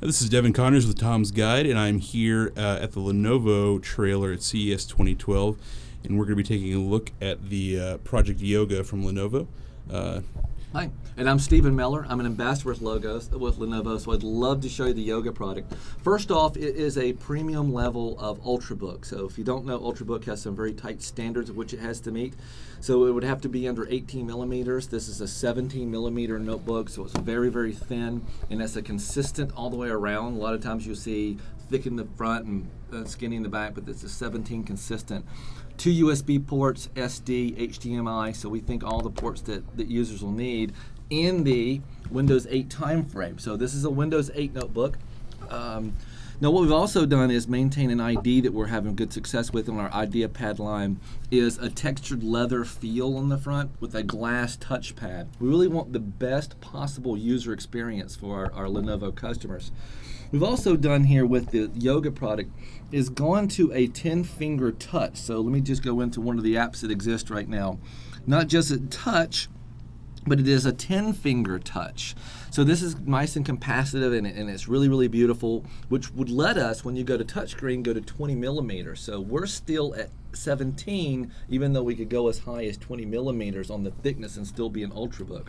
This is Devin Connors with Tom's Guide, and I'm here at the Lenovo trailer at CES 2012, and we're going to be taking a look at the Project Yoga from Lenovo. Hi, and I'm Stephen Meller. I'm an ambassador with Lenovo, so I'd love to show you the Yoga product. First off, it is a premium level of Ultrabook. So if you don't know, Ultrabook has some very tight standards of which it has to meet. So it would have to be under 18 millimeters. This is a 17 millimeter notebook, so it's very, very thin, and that's a consistent all the way around. A lot of times you'll see thick in the front and skinny in the back, but this is 17 consistent. 2 USB ports, SD, HDMI, so we think all the ports that users will need in the Windows 8 time frame. So this is a Windows 8 notebook. Now what we've also done is maintain an ID that we're having good success with in our IdeaPad line is a textured leather feel on the front with a glass touchpad. We really want the best possible user experience for our Lenovo customers. We've also done here with the Yoga product is gone to a 10-finger touch. So let me just go into one of the apps that exist right now. Not just a touch, but it is a 10-finger touch. So this is nice and capacitive, and it's really, really beautiful, which would let us, when you go to touchscreen, go to 20 millimeters. So we're still at 17, even though we could go as high as 20 millimeters on the thickness and still be an Ultrabook.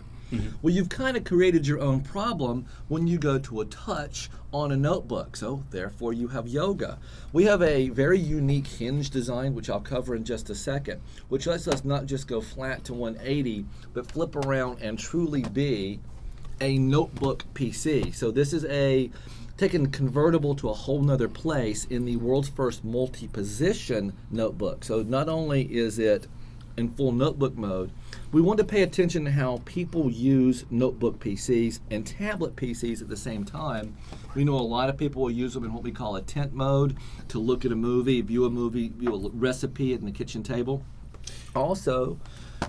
Well, you've kind of created your own problem when you go to a touch on a notebook, so therefore you have Yoga. We have a very unique hinge design, which I'll cover in just a second, which lets us not just go flat to 180, but flip around and truly be a notebook PC. So this is taken convertible to a whole nother place in the world's first multi-position notebook. So not only is it in full notebook mode, we want to pay attention to how people use notebook PCs and tablet PCs at the same time. We know a lot of people will use them in what we call a tent mode, to look at a movie, view a recipe at the kitchen table. Also,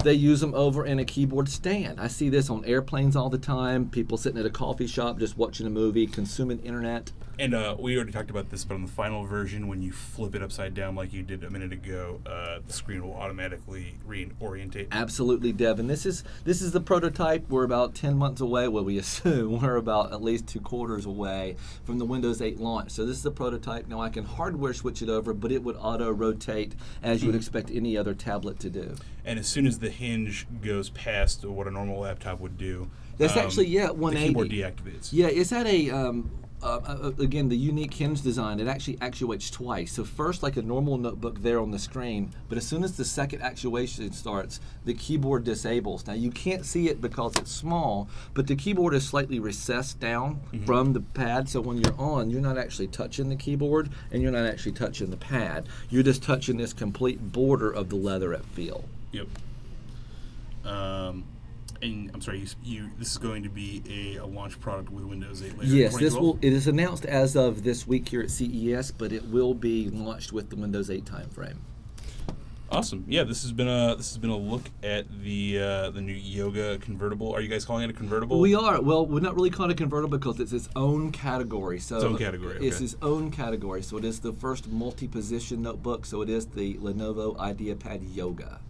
they use them over in a keyboard stand. I see this on airplanes all the time, people sitting at a coffee shop just watching a movie, consuming internet. And we already talked about this, but on the final version, when you flip it upside down like you did a minute ago, the screen will automatically reorientate. Absolutely, Devin. This is the prototype. We're about 10 months away. Well, we assume we're about at least 2 quarters away from the Windows 8 launch. So this is the prototype. Now I can hardware switch it over, but it would auto-rotate as you would expect any other tablet to do. And as soon as the hinge goes past what a normal laptop would do, that's actually 180. The keyboard deactivates. Yeah, it's at a again, the unique hinge design, it actually actuates twice. So first, like a normal notebook there on the screen, but as soon as the second actuation starts, the keyboard disables. Now you can't see it because it's small, but the keyboard is slightly recessed down from the pad, so when you're on, you're not actually touching the keyboard, and you're not actually touching the pad. You're just touching this complete border of the leatherette feel. Yep. And I'm sorry, this is going to be a launch product with Windows 8 later. Yes, it is announced as of this week here at CES, but it will be launched with the Windows 8 timeframe. Awesome. Yeah, this has been a look at the new Yoga convertible. Are you guys calling it a convertible? We are. Well, we're not really calling it a convertible because it's its own category. So its own category. Okay. It's its own category. So it is the first multi-position notebook. So it is the Lenovo IdeaPad Yoga.